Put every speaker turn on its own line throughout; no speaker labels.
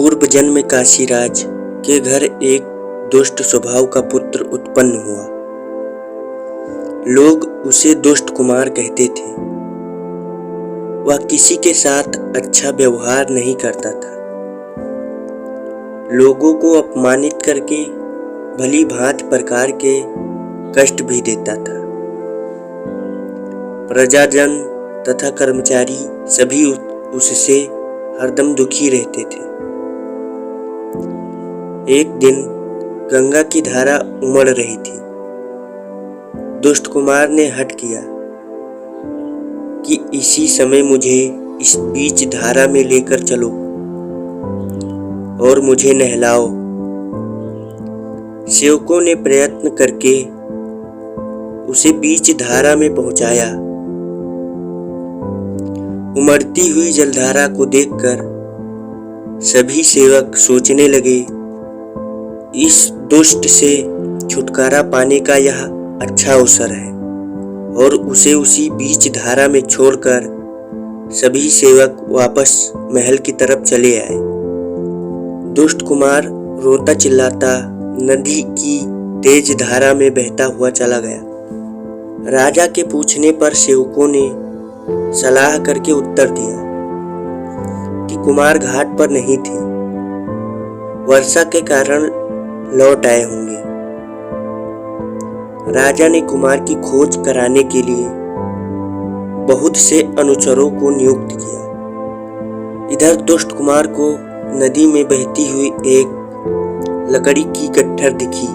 पूर्व जन्म काशीराज के घर एक दुष्ट स्वभाव का पुत्र उत्पन्न हुआ। लोग उसे दुष्ट कुमार कहते थे। वह किसी के साथ अच्छा व्यवहार नहीं करता था। लोगों को अपमानित करके भली भांति प्रकार के कष्ट भी देता था। प्रजाजन तथा कर्मचारी सभी उससे हरदम दुखी रहते थे। एक दिन गंगा की धारा उमड़ रही थी। दुष्ट कुमार ने हठ किया कि इसी समय मुझे इस बीच धारा में लेकर चलो और मुझे नहलाओ। सेवकों ने प्रयत्न करके उसे बीच धारा में पहुंचाया। उमड़ती हुई जलधारा को देखकर सभी सेवक सोचने लगे, इस दुष्ट से छुटकारा पाने का यह अच्छा अवसर है, और उसे उसी बीच धारा में छोड़कर सभी सेवक वापस महल की तरफ चले आए। दुष्ट कुमार रोता चिल्लाता नदी की तेज धारा में बहता हुआ चला गया। राजा के पूछने पर सेवकों ने सलाह करके उत्तर दिया कि कुमार घाट पर नहीं थे, वर्षा के कारण लौट आए होंगे। राजा ने कुमार की खोज कराने के लिए बहुत से अनुचरों को नियुक्त किया। इधर दुष्ट कुमार को नदी में बहती हुई एक लकड़ी की गट्ठर दिखी।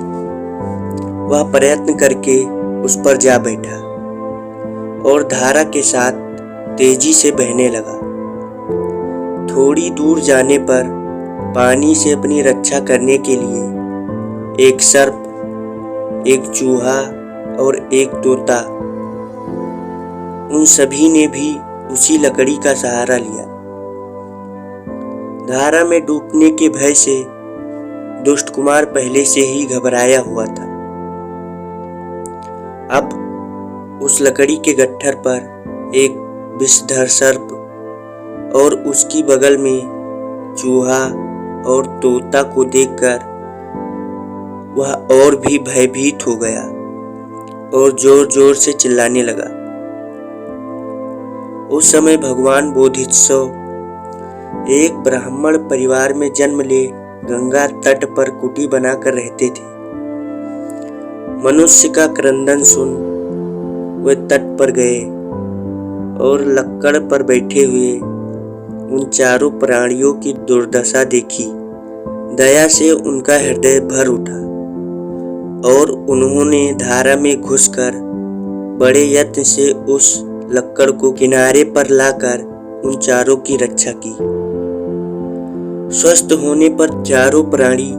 वह प्रयत्न करके उस पर जा बैठा और धारा के साथ तेजी से बहने लगा। थोड़ी दूर जाने पर पानी से अपनी रक्षा करने के लिए एक सर्प, एक चूहा और एक तोता, उन सभी ने भी उसी लकड़ी का सहारा लिया। धारा में डूबने के भय से दुष्ट कुमार पहले से ही घबराया हुआ था। अब उस लकड़ी के गट्ठर पर एक विषधर सर्प और उसकी बगल में चूहा और तोता को देखकर वह और भी भयभीत हो गया और जोर जोर से चिल्लाने लगा। उस समय भगवान बोधिसत्व एक ब्राह्मण परिवार में जन्म ले गंगा तट पर कुटी बनाकर रहते थे। मनुष्य का क्रंदन सुन वे तट पर गए और लक्कड़ पर बैठे हुए उन चारों प्राणियों की दुर्दशा देखी। दया से उनका हृदय भर उठा और उन्होंने धारा में घुसकर बड़े यत्न से उस लक्कड़ को किनारे पर लाकर उन चारों की रक्षा की। स्वस्थ होने पर चारों प्राणी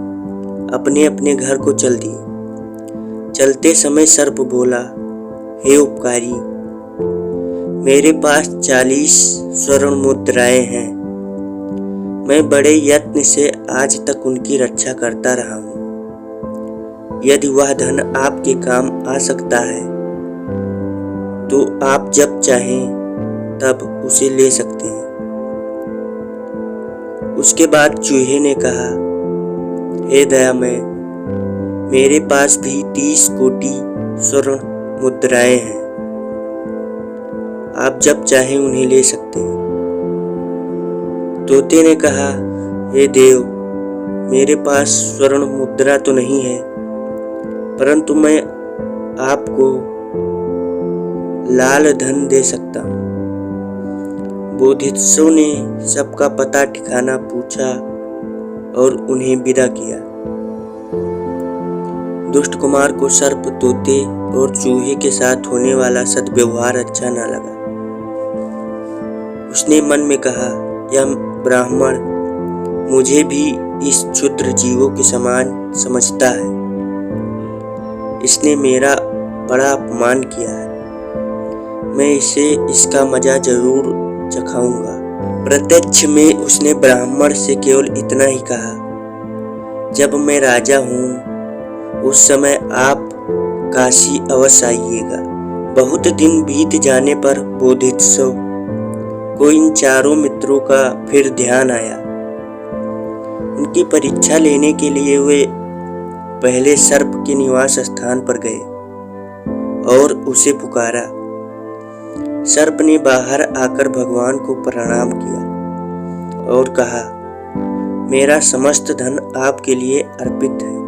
अपने अपने घर को चल दिए। चलते समय सर्प बोला, हे उपकारी, मेरे पास 40 स्वर्ण मुद्राएं हैं। मैं बड़े यत्न से आज तक उनकी रक्षा करता रहा हूँ। यदि वह धन आपके काम आ सकता है तो आप जब चाहें तब उसे ले सकते हैं। उसके बाद चूहे ने कहा, हे दयामय, मेरे पास भी 30 कोटि स्वर्ण मुद्राएं हैं। आप जब चाहें उन्हें ले सकते हैं। तोते ने कहा, हे देव, मेरे पास स्वर्ण मुद्रा तो नहीं है, परंतु मैं आपको लाल धन दे सकता हूँ। बोधिसत्व ने सबका पता ठिकाना पूछा और उन्हें विदा किया। दुष्ट कुमार को सर्प, तोते और चूहे के साथ होने वाला सद्व्यवहार अच्छा न लगा। उसने मन में कहा, यह ब्राह्मण मुझे भी इस क्षुद्र जीवों के समान समझता है। इसने मेरा बड़ा अपमान किया है। मैं इसे इसका मजा जरूर चखाऊंगा। प्रत्यक्ष में उसने ब्राह्मण से केवल इतना ही कहा, जब मैं राजा हूँ उस समय आप काशी अवश्य आइएगा। बहुत दिन बीत जाने पर बोधिसत्व को इन चारों मित्रों का फिर ध्यान आया। उनकी परीक्षा लेने के लिए वे पहले सर्प के निवास स्थान पर गए और उसे पुकारा। सर्प ने बाहर आकर भगवान को प्रणाम किया और कहा, मेरा समस्त धन आपके लिए अर्पित है।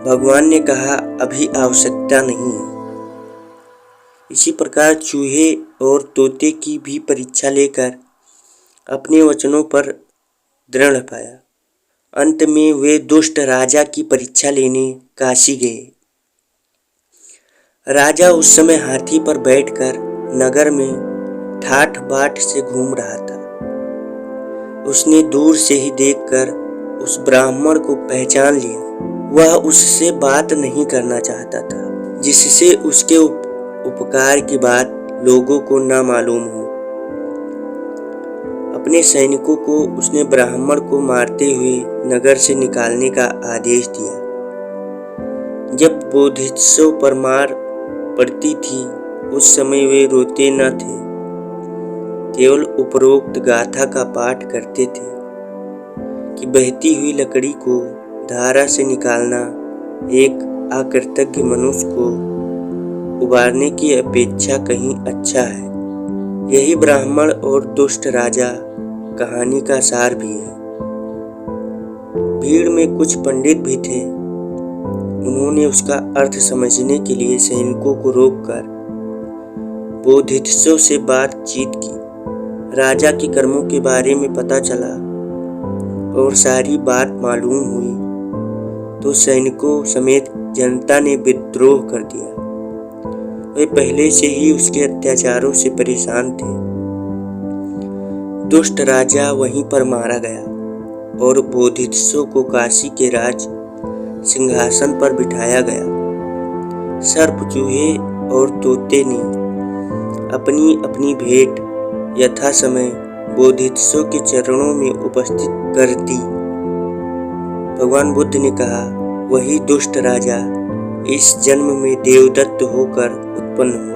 भगवान ने कहा, अभी आवश्यकता नहीं है। इसी प्रकार चूहे और तोते की भी परीक्षा लेकर अपने वचनों पर दृढ़ पाया। अंत में वे दुष्ट राजा की परीक्षा लेने काशी गए। राजा उस समय हाथी पर बैठकर नगर में ठाठ बाट से घूम रहा था। उसने दूर से ही देखकर उस ब्राह्मण को पहचान लिया। वह उससे बात नहीं करना चाहता था, जिससे उसके उपकार की बात लोगों को न मालूम हो। अपने सैनिकों को उसने ब्राह्मण को मारते हुए नगर से निकालने का आदेश दिया। जब बोधिसत्व पर मार पड़ती थी उस समय वे रोते न थे, केवल उपरोक्त गाथा का पाठ करते थे कि बहती हुई लकड़ी को धारा से निकालना एक अकृतज्ञ मनुष्य को उबारने की अपेक्षा कहीं अच्छा है। यही ब्राह्मण और दुष्ट राजा कहानी का सार भी है। भीड़ में कुछ पंडित भी थे। उन्होंने उसका अर्थ समझने के लिए सैनिकों को रोककर बोधिसत्व से बातचीत की। राजा के कर्मों के बारे में पता चला और सारी बात मालूम हुई तो सैनिकों समेत जनता ने विद्रोह कर दिया। वे पहले से ही उसके अत्याचारों से परेशान थे। दुष्ट राजा वहीं पर मारा गया और बोधिसत्व को काशी के राज सिंहासन पर बिठाया गया। सर्प, चूहे और तोते ने अपनी अपनी भेंट यथा समय बोधिसत्व के चरणों में उपस्थित कर दी। भगवान बुद्ध ने कहा, वही दुष्ट राजा इस जन्म में देवदत्त होकर उत्पन्न हुआ।